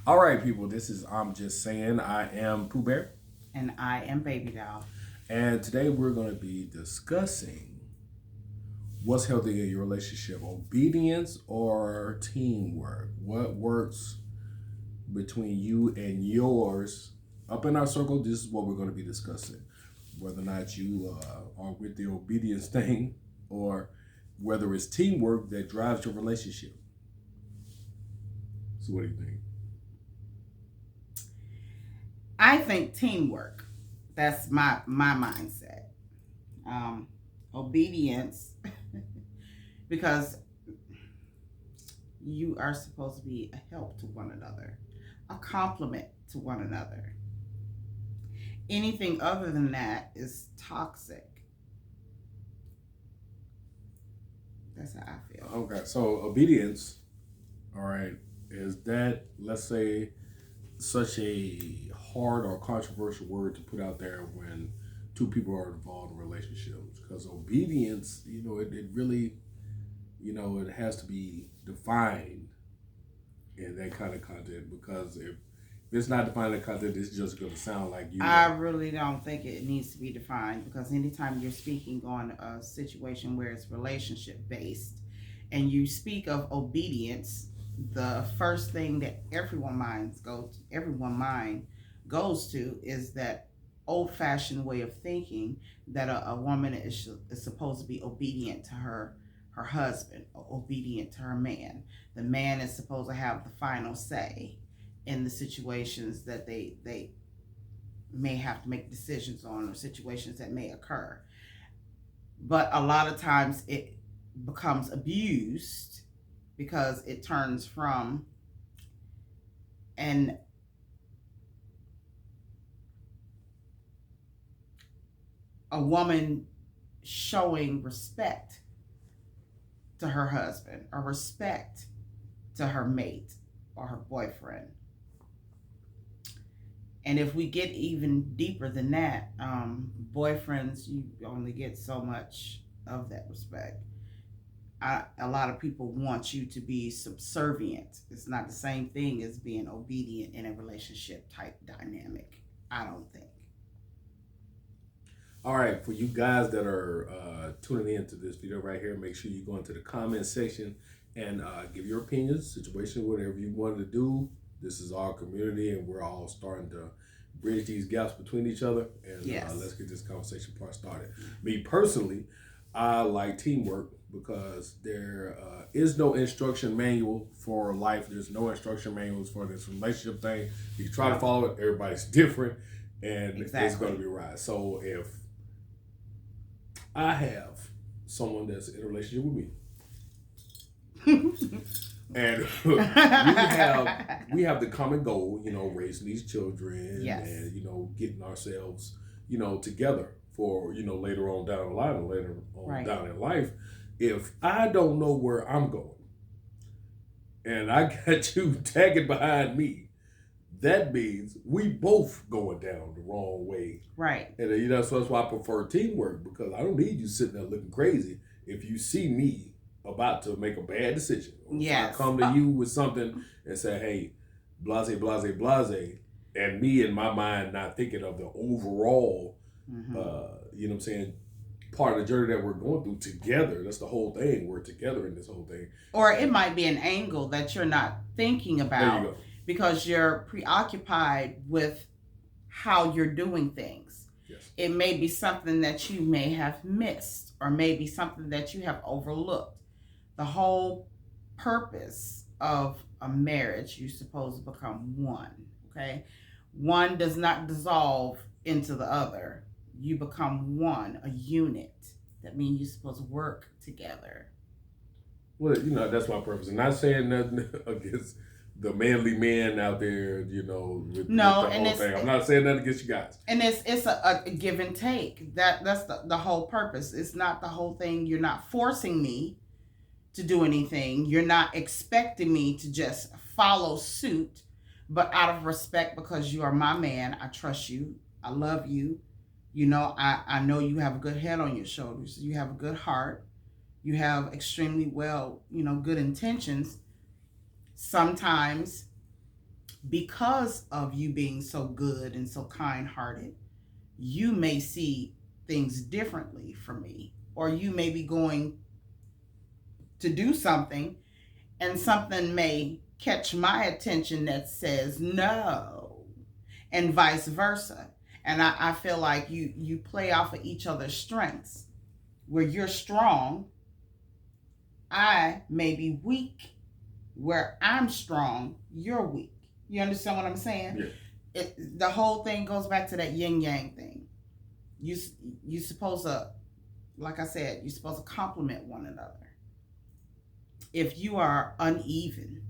All right, people. This is I'm just saying. I am Pooh Bear, And I am Baby Doll. and today we're going to be discussing what's healthy in your relationship: obedience or teamwork. What works between you and yours? Up in our circle, this is what we're going to be discussing. Whether or not you are with the obedience thing, or whether it's teamwork that drives your relationship. So, what do you think? I think teamwork. That's my mindset. Um, Obedience, because you are supposed to be a help to one another, a compliment to one another. Anything other than that is toxic. That's how I feel. Okay, so obedience, all right, is that, let's say, such a hard or controversial word to put out there when two people are involved in relationships? Because obedience, it really, it has to be defined in that kind of content. Because if it's not defined in content, it's just going to sound like you I are. really don't think it needs to be defined because anytime you're speaking on a situation where it's relationship based and you speak of obedience, the first thing that everyone mind goes to is that old fashioned way of thinking that a woman is supposed to be obedient to her husband, or obedient to her man. The man is supposed to have the final say in the situations that they may have to make decisions on, or situations that may occur. But a lot of times it becomes abused because it turns from an a woman showing respect to her husband or respect to her mate or her boyfriend. And if we get even deeper than that, boyfriends, you only get so much of that respect. A lot of people want you to be subservient. It's not the same thing as being obedient in a relationship type dynamic, I don't think. All right, for you guys that are tuning into this video right here, make sure you go into the comment section and give your opinions, situation, whatever you wanted to do. This is our community, and we're all starting to bridge these gaps between each other. And let's Yes. get this conversation part started. Me personally, I like teamwork because there is no instruction manual for life. There's no instruction manuals for this relationship thing. You try to follow it, everybody's different, and it's going to Exactly. be right. So if I have someone that's in a relationship with me, and we have the common goal, raising these children Yes. and getting ourselves together for later on down the line and later on Right. down in life. If I don't know where I'm going and I got you tagging behind me, that means we both going down the wrong way. Right. And so that's why I prefer teamwork, because I don't need you sitting there looking crazy if you see me about to make a bad decision. Or if I Yes. come to you with something and say, hey, blase, blase, blase, and me in my mind not thinking of the overall, Mm-hmm. you know what I'm saying, part of the journey that we're going through together. That's the whole thing. We're together in this whole thing. Or it might be an angle that you're not thinking There you about go. because you're preoccupied with how you're doing things. Yes. It may be something that you may have missed, or maybe something that you have overlooked. The whole purpose of a marriage, you're supposed to become one. Okay. One does not dissolve into the other. You become one, a unit. That means you're supposed to work together. Well, that's my purpose. I'm not saying nothing against the manly men out there, with No, the and whole thing. I'm not saying that against you guys. it's a give and take. That's the whole purpose. It's not the whole thing. You're not forcing me to do anything. You're not expecting me to just follow suit, but out of respect, because you are my man. I trust you. I love you. I know you have a good head on your shoulders. You have a good heart. You have extremely well, good intentions. Sometimes because of you being so good and so kind-hearted, you may see things differently from me, or you may be going to do something and something may catch my attention that says no, and vice versa. And I feel like you play off of each other's strengths. Where you're strong, I may be weak. Where I'm strong, you're weak. You understand what I'm saying? Yeah. The whole thing goes back to that yin yang thing. You supposed to, like I said, you're supposed to complement one another. If you are uneven,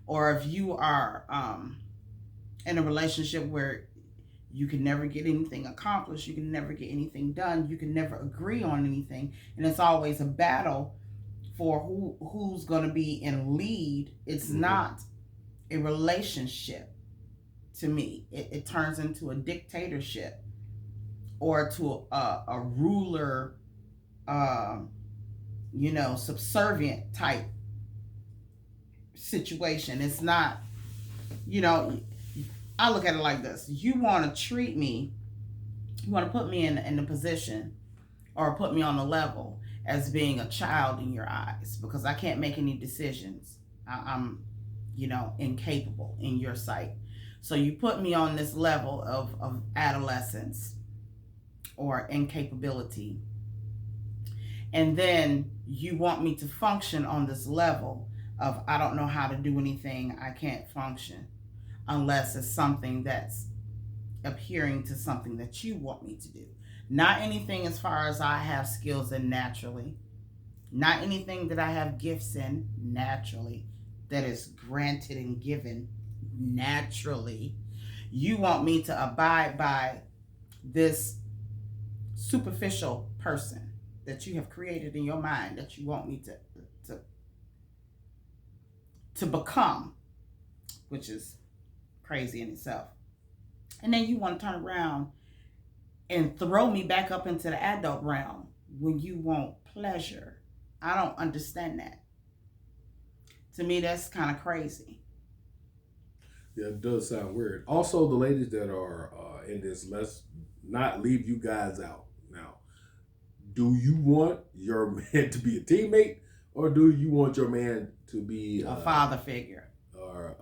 or if you are in a relationship where you can never get anything accomplished, you can never get anything done, you can never agree on anything, and it's always a battle for who's going to be in lead, it's not a relationship to me. It turns into a dictatorship, or to a ruler, subservient type situation. It's not, I look at it like this. You want to treat me, you want to put me in the position, or put me on the level as being a child in your eyes, because I can't make any decisions. I'm incapable in your sight. So you put me on this level of adolescence or incapability. And then you want me to function on this level of, I don't know how to do anything, I can't function, unless it's something that's adhering to something that you want me to do. Not anything as far as I have skills in naturally. Not anything that I have gifts in naturally, that is granted and given naturally. You want me to abide by this superficial person that you have created in your mind, that you want me to become, which is crazy in itself. And then you want to turn around and throw me back up into the adult realm when you want pleasure. I don't understand that. To me, that's kind of crazy. Yeah, it does sound weird. Also, the ladies that are in this, let's not leave you guys out. Now, do you want your man to be a teammate, or do you want your man to be a father figure, or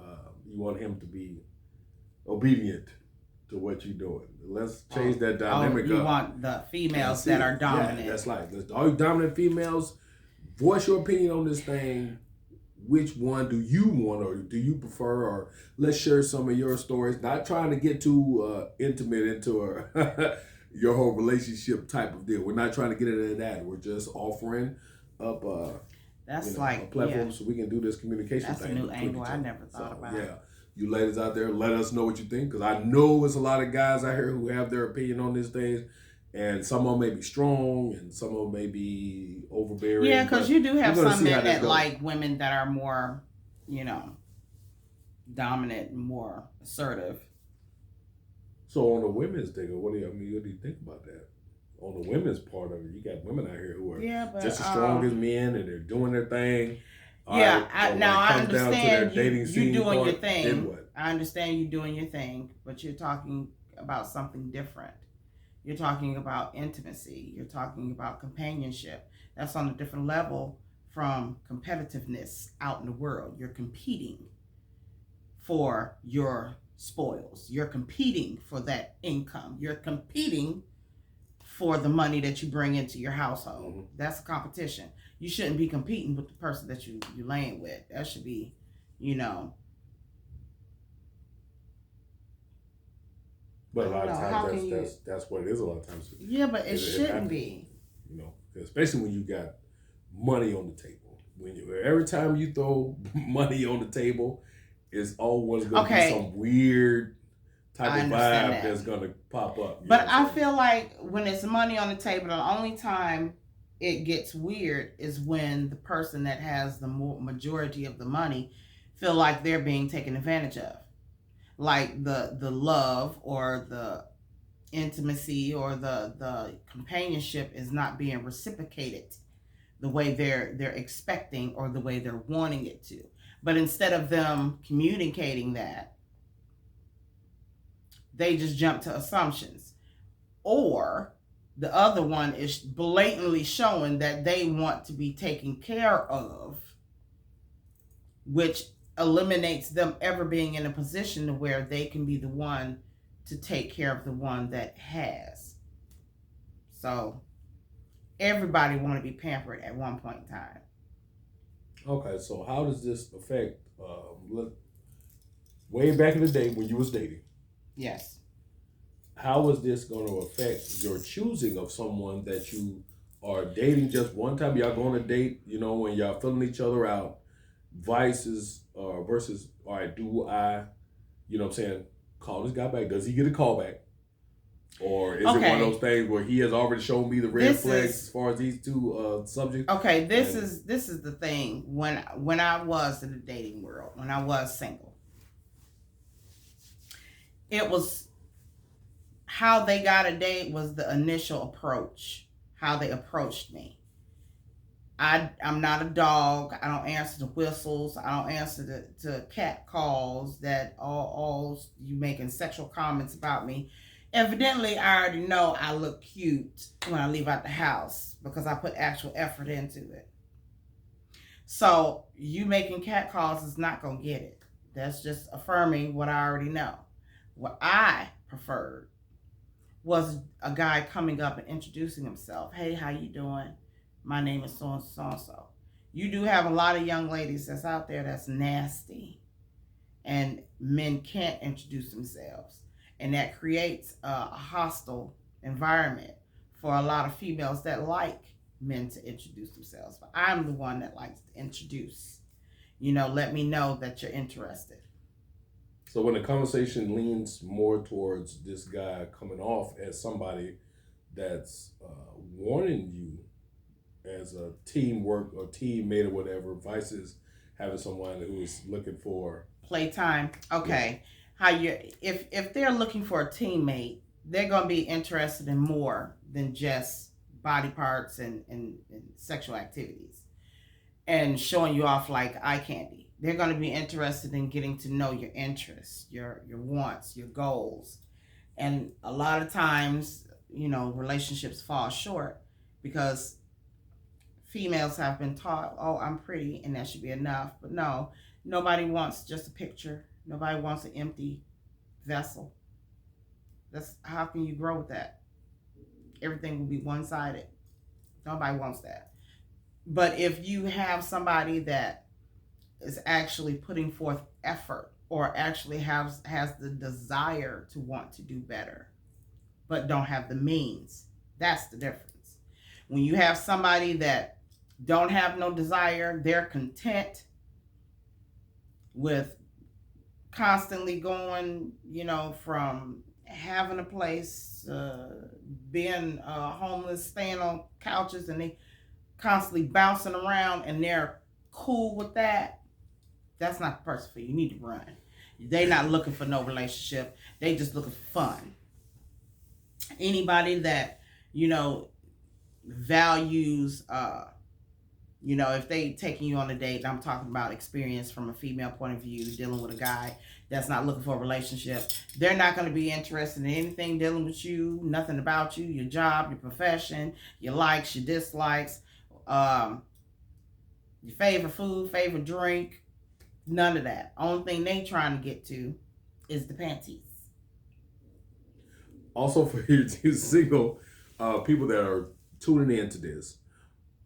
you want him to be obedient to what you're doing? Let's change that dynamic. You want the females that are dominant. Yeah, that's like, all you dominant females, voice your opinion on this thing. Which one do you want, or do you prefer? Or let's share some of your stories. Not trying to get too intimate into your whole relationship type of deal. We're not trying to get into that. We're just offering up a platform so we can do this communication that's thing. That's a new angle I never thought about. Yeah, you ladies out there, let us know what you think, because I know there's a lot of guys out here who have their opinion on these things. And some of them may be strong, and some of them may be overbearing. Yeah, because you do have some men that like women that are more, dominant and more assertive. So on the women's thing, what do you think about that? On the women's part of it, you got women out here who are just as strong as men, and they're doing their thing. Yeah, I understand you doing your thing. I understand you doing your thing, but you're talking about something different. You're talking about intimacy. You're talking about companionship. That's on a different level from competitiveness out in the world. You're competing for your spoils. You're competing for that income. You're competing for the money that you bring into your household. Mm-hmm. That's a competition. You shouldn't be competing with the person that you're laying with. That should be, But a lot of times that's what it is a lot of times. Yeah, but it shouldn't be. Especially when you got money on the table. Every time you throw money on the table, it's always going to be some weird type of vibe that's going to pop up. But I feel like when it's money on the table, the only time it gets weird is when the person that has the majority of the money feel like they're being taken advantage of. Like the love or the intimacy or the companionship is not being reciprocated the way they're expecting or the way they're wanting it to. But instead of them communicating that, they just jump to assumptions. Or the other one is blatantly showing that they want to be taken care of, which eliminates them ever being in a position to where they can be the one to take care of the one that has. So everybody want to be pampered at one point in time. Okay, so how does this affect way back in the day when you was dating? Yes. How is this going to affect your choosing of someone that you are dating just one time? Y'all go on a date, when y'all filling each other out, versus, all right, do I, what I'm saying, call this guy back? Does he get a call back? Or is it one of those things where he has already shown me the red flags as far as these two subjects? Okay, this is the thing. When I was in the dating world, when I was single, it was how they got a date was the initial approach, how they approached me. I'm not a dog. I don't answer to whistles. I don't answer to cat calls that all you making sexual comments about me. Evidently, I already know I look cute when I leave out the house because I put actual effort into it. So you making cat calls is not going to get it. That's just affirming what I already know. What I preferred was a guy coming up and introducing himself. Hey, how you doing? My name is so and so. You do have a lot of young ladies that's out there that's nasty, and men can't introduce themselves, and that creates a hostile environment for a lot of females that like men to introduce themselves. But I'm the one that likes to introduce. Let me know that you're interested. So when the conversation leans more towards this guy coming off as somebody that's warning you as a teamwork or teammate or whatever, versus having someone who's looking for playtime. Okay. Yeah. If they're looking for a teammate, they're going to be interested in more than just body parts and sexual activities and showing you off like eye candy. They're going to be interested in getting to know your interests, your wants, your goals. And a lot of times, relationships fall short because females have been taught, oh, I'm pretty and that should be enough. But no, nobody wants just a picture. Nobody wants an empty vessel. How can you grow with that? Everything will be one-sided. Nobody wants that. But if you have somebody that is actually putting forth effort or actually has the desire to want to do better, but don't have the means, that's the difference. When you have somebody that don't have no desire, they're content with constantly going, from having a place, being homeless, staying on couches, and they constantly bouncing around, and they're cool with that. That's not the person for you. You need to run. They're not looking for no relationship. They just looking for fun. Anybody that, values, if they taking you on a date, I'm talking about experience from a female point of view, dealing with a guy that's not looking for a relationship. They're not going to be interested in anything dealing with you, nothing about you, your job, your profession, your likes, your dislikes, your favorite food, favorite drink. None of that. Only thing they trying to get to is the panties. Also, for you single people that are tuning into this,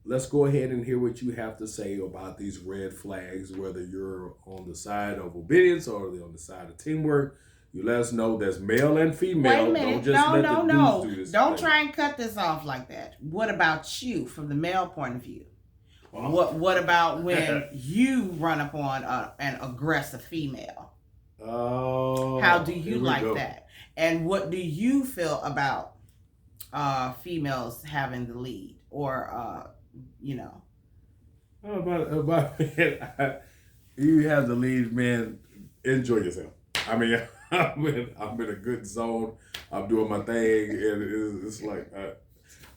let's go ahead and hear what you have to say about these red flags, whether you're on the side of obedience or on the side of teamwork. You let us know there's male and female. Wait a minute. Don't just let the dudes do this. Don't try and cut this off like that. What about you from the male point of view? What about when you run up on an aggressive female? Oh, how do you like that? And what do you feel about females having the lead, or About you have the lead, man. Enjoy yourself. I mean, I'm in a good zone. I'm doing my thing, and it's like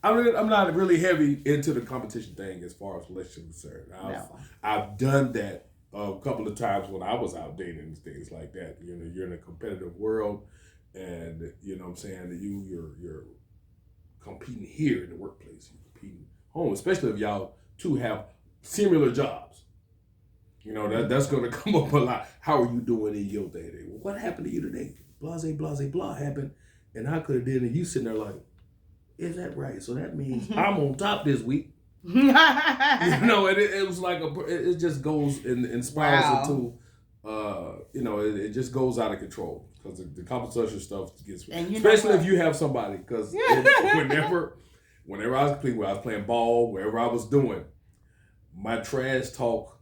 I'm not really heavy into the competition thing as far as relationships are concerned. No. I've done that a couple of times when I was out dating and things like that. You know, you're in a competitive world, and you know what I'm saying, that you're competing here in the workplace. You're competing home, especially if y'all two have similar jobs. You know, that's going to come up a lot. How are you doing in your day? What happened to you today? Blase, blase, blah happened, and I could have did it. And you sitting there like, is that right? So that means I'm on top this week. You know, and it was like it just goes and spirals into, you know, it just goes out of control because the competition stuff gets, especially if you have somebody. Because whenever I was playing, when I was playing ball, wherever I was doing, my trash talk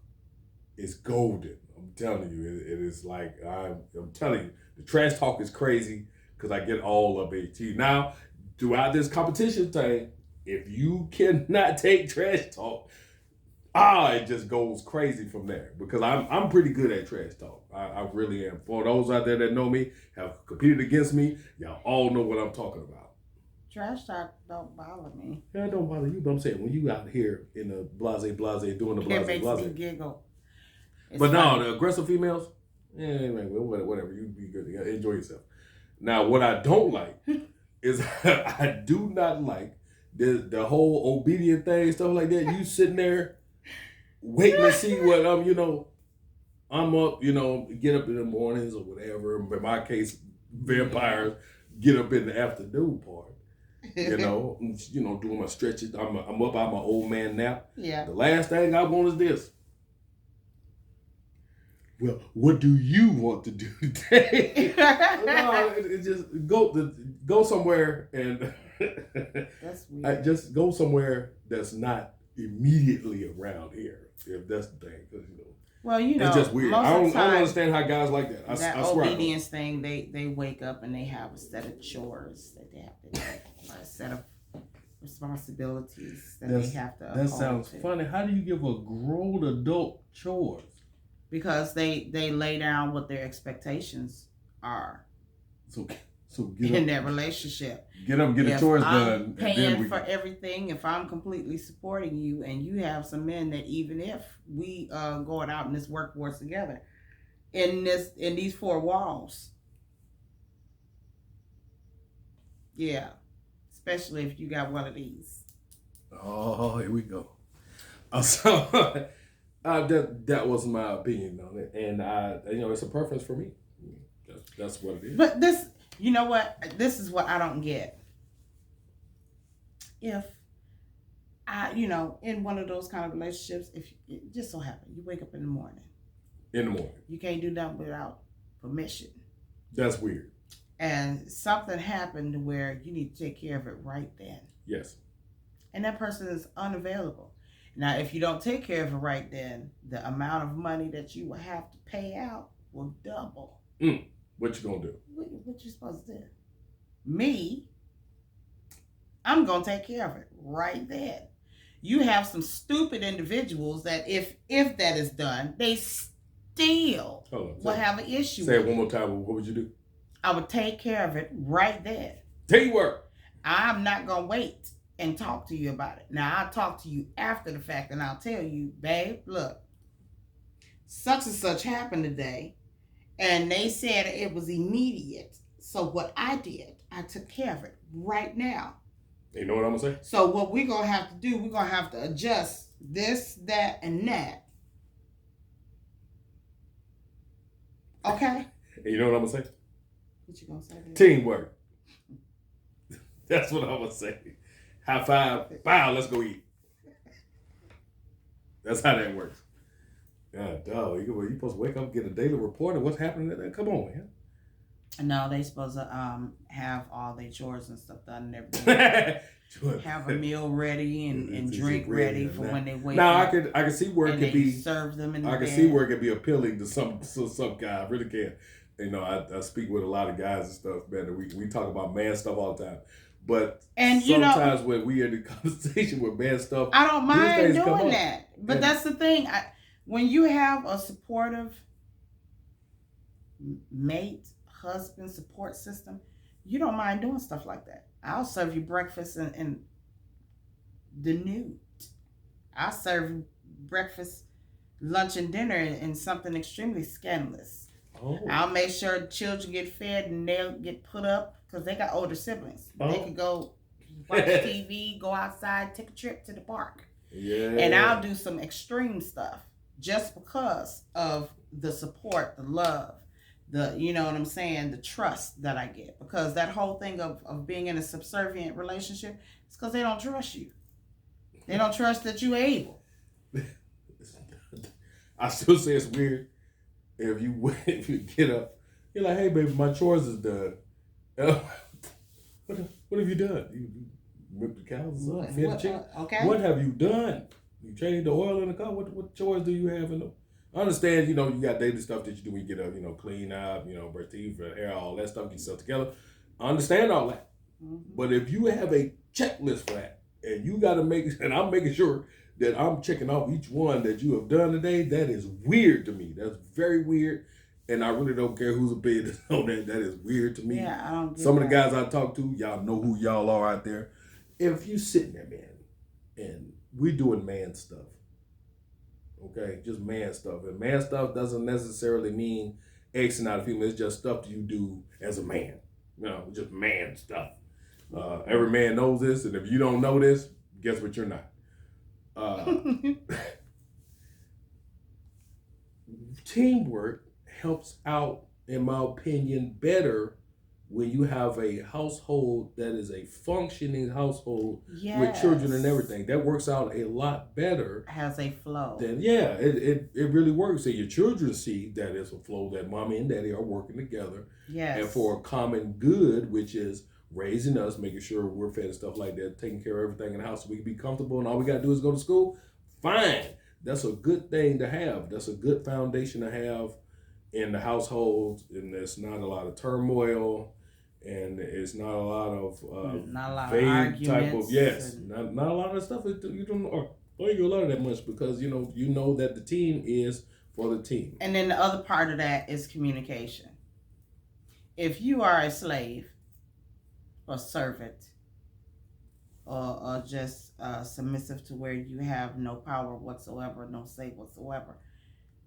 is golden. I'm telling you, it is like I'm telling you, the trash talk is crazy because I get all of it. Now, throughout this competition thing, if you cannot take trash talk, it just goes crazy from there because I'm pretty good at trash talk. I really am. For those out there that know me, have competed against me, y'all all know what I'm talking about. Trash talk don't bother me. Yeah, it don't bother you, but I'm saying when you out here in the blase doing the blase It makes me giggle. But no, the aggressive females, whatever. You be good. Enjoy yourself. Now, what I don't like is I do not like the whole obedient thing, stuff like that. You sitting there waiting to see what I'm up, get up in the mornings or whatever. In my case, vampires get up in the afternoon part. Doing my stretches. I'm up out my old man nap. Yeah. The last thing I want is this. Well, what do you want to do today? No, it just go somewhere and that's weird. Just go somewhere that's not immediately around here. If that's the thing, because well, it's just weird. I don't understand how guys like that. That I swear obedience thing, they wake up and they have a set of chores that they have to do, a set of responsibilities that they have to. That sounds funny. How do you give a grown adult chores? Because they lay down what their expectations are. So in that relationship, get the chores done. I'm paying for everything. If I'm completely supporting you, and you have some men that even if we going out in this workforce together, in these four walls, yeah, especially if you got one of these. Oh, here we go. So. That was my opinion on it, and it's a preference for me. That's what it is. But this, you know what? This is what I don't get. If I, in one of those kind of relationships, if it just so happens you wake up in the morning, you can't do nothing without permission. That's weird. And something happened where you need to take care of it right then. Yes. And that person is unavailable. Now, if you don't take care of it right then, the amount of money that you will have to pay out will double. What you gonna do? What you supposed to do? Me, I'm gonna take care of it right then. You have some stupid individuals that if that is done, they still will have an issue. Say it one more time. What would you do? I would take care of it right then. Teamwork. I'm not gonna wait and talk to you about it. Now, I'll talk to you after the fact and I'll tell you, babe, look, such and such happened today, and they said it was immediate. So what I did, I took care of it right now. You know what I'm going to say? So what we're going to have to do, we're going to have to adjust this, that, and that. Okay? And you know what I'm going to say? What you going to say? Teamwork. That's what I'm going to say. High five. Bow, let's go eat. That's how that works. God, dog. You're supposed to wake up and get a daily report of what's happening there. Come on, man. No, they supposed to have all their chores and stuff done and everything. Have a meal ready and drink ready for when they wake up. Now I can see where it could be. Serve them in the bed. I can see where it could be appealing to some guy. I really can. I speak with a lot of guys and stuff, man. We talk about man stuff all the time. But sometimes when we in the conversation with man stuff, I don't mind doing that. But that's the thing. When you have a supportive mate, husband support system, you don't mind doing stuff like that. I'll serve you breakfast and the nude. I serve breakfast, lunch, and dinner in something extremely scandalous. Oh. I'll make sure children get fed and they'll get put up because they got older siblings. They could go watch TV, go outside, take a trip to the park. Yeah. And I'll do some extreme stuff just because of the support, the love, you know what I'm saying, the trust that I get. Because that whole thing of being in a subservient relationship is because they don't trust you. They don't trust that you're able. I still say it's weird if you get up, you're like, hey baby, my chores is done. What have you done? You whipped the cows up, fed the chicken. Okay. What have you done? You changed the oil in the car. What chores do you have in the? I understand, you got daily stuff that you do when you get up, clean up, brush teeth, hair, all that stuff, get yourself together. I understand all that. Mm-hmm. But if you have a checklist for that, and you got to and I'm making sure that I'm checking off each one that you have done today, that is weird to me. That's very weird. And I really don't care whose opinion is on that. That is weird to me. Yeah, I don't get Some of the guys I talk to, y'all know who y'all are out there. If you sitting there, man, and we doing man stuff, okay, just man stuff. And man stuff doesn't necessarily mean Xing out a female. It's just stuff that you do as a man. Just man stuff. Every man knows this, and if you don't know this, guess what you're not. Teamwork helps out, in my opinion, better when you have a household that is a functioning household with children and everything. That works out a lot better. Has a flow. It really works. And your children see that it's a flow, that mommy and daddy are working together. Yes. And for a common good, which is raising us, making sure we're fed and stuff like that, taking care of everything in the house so we can be comfortable and all we got to do is go to school. Fine. That's a good thing to have. That's a good foundation to have in the household, and there's not a lot of turmoil, and it's not a lot of vague type of not a lot of stuff that you don't argue a lot of that much because you know that the team is for the team. And then the other part of that is communication. If you are a slave or servant or just submissive to where you have no power whatsoever, no say whatsoever,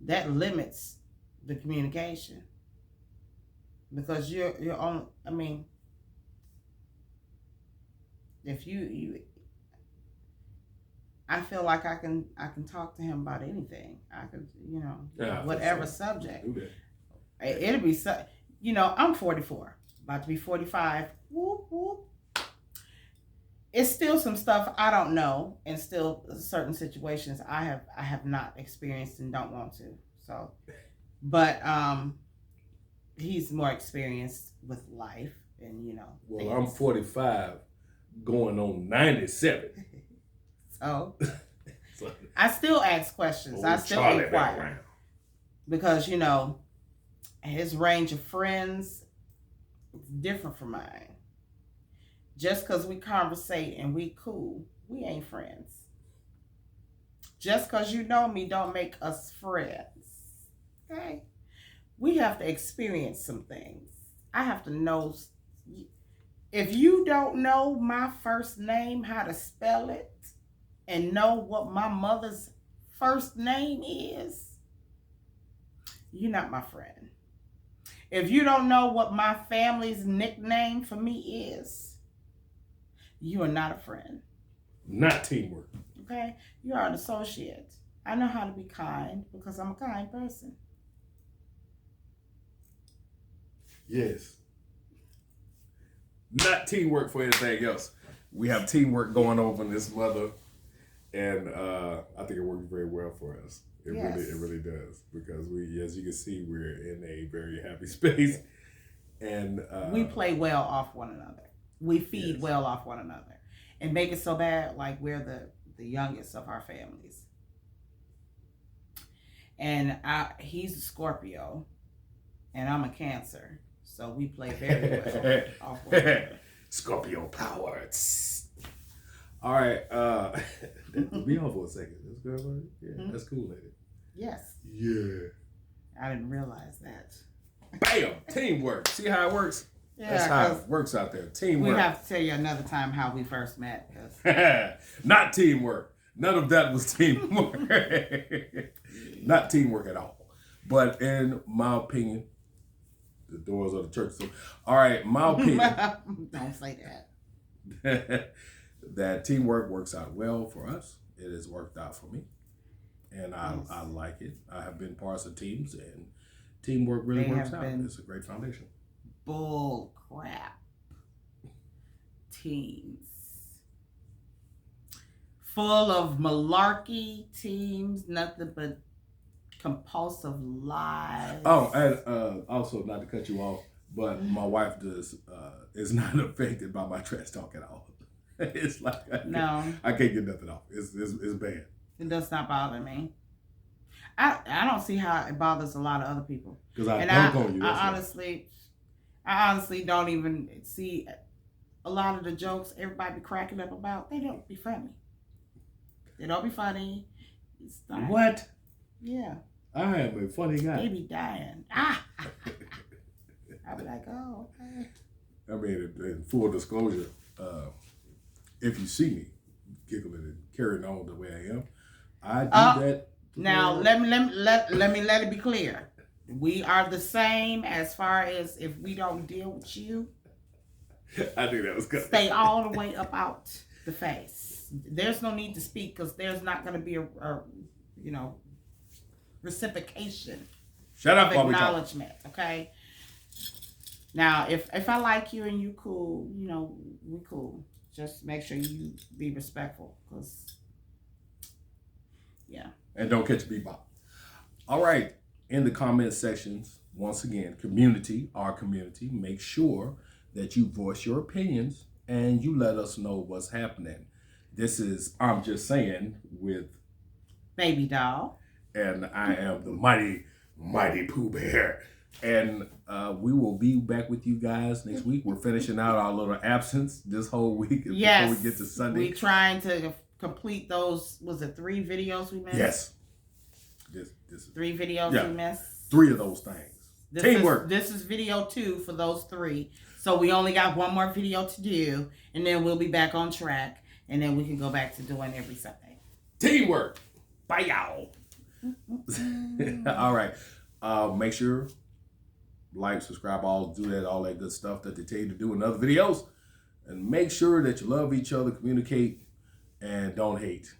that limits the communication, because you're on. I mean, if you I feel like I can talk to him about anything. I could, whatever subject. It'll be I'm 44, about to be 45. Whoop whoop. It's still some stuff I don't know, and still certain situations I have not experienced and don't want to. So. But he's more experienced with life, and Well, things. I'm 45, going on 97. So I still ask questions. I still inquire because his range of friends is different from mine. Just because we conversate and we cool, we ain't friends. Just because you know me don't make us friends. Okay, we have to experience some things. I have to know. If you don't know my first name, how to spell it, and know what my mother's first name is, you're not my friend. If you don't know what my family's nickname for me is, you are not a friend. Not teamwork. Okay, you are an associate. I know how to be kind because I'm a kind person. Yes. Not teamwork for anything else. We have teamwork going on in this mother, and I think it works very well for us. It really does, because we, as you can see, we're in a very happy space, and we play well off one another. We feed well off one another, and make it so bad like we're the youngest of our families. And he's a Scorpio, and I'm a Cancer. So we play very well off one another. Scorpio power. All right. Be on for a second. That's good, buddy. Yeah, that's cool, lady. Yes. Yeah. I didn't realize that. Bam! Teamwork. See how it works? That's how 'cause it works out there. we Teamwork. have to tell you another time how we first met. 'Cause Not teamwork. None of that was teamwork. Not teamwork at all. But in my opinion, the doors of the church. So, all right, my opinion. Don't say that. That teamwork works out well for us. It has worked out for me. And I like it. I have been parts of teams, and teamwork really They works have out. been- It's a great foundation. Bull crap. Teams. Full of malarkey teams, nothing but compulsive lies. Oh, and also, not to cut you off, but my wife is not affected by my trash talk at all. It's like I can't get nothing off. It's bad. It does not bother me. I don't see how it bothers a lot of other people. Because I And dunk on you. I honestly don't even see a lot of the jokes everybody be cracking up about. They don't be funny. They don't be funny. It's not. What? Yeah. I am a funny guy. They be dying. I'll be like, oh, okay. I mean, in full disclosure, if you see me giggling and carrying on the way I am, I do that. Now let me be clear. We are the same as far as if we don't deal with you. I think that was good. Stay all the way up out the face. There's no need to speak because there's not going to be a reciprocation. Shut up of while we talk. acknowledgement. Okay. Now, if I like you and you cool, we cool. Just make sure you be respectful, because yeah. And don't catch a bebop. All right. In the comment sections, once again, our community, make sure that you voice your opinions and you let us know what's happening. This is I'm Just Saying with Baby Doll. And I am the mighty, mighty Pooh Bear. And we will be back with you guys next week. We're finishing out our little absence this whole week before we get to Sunday. We're trying to complete those, was it 3 videos we missed? Yes. This is 3 videos we missed. 3 of those things. Teamwork. This is video 2 for those 3. So we only got 1 more video to do, and then we'll be back on track, and then we can go back to doing every Sunday. Teamwork. Bye, y'all. All right. Make sure, like, subscribe, all that good stuff that they tell you to do in other videos. And make sure that you love each other, communicate, and don't hate.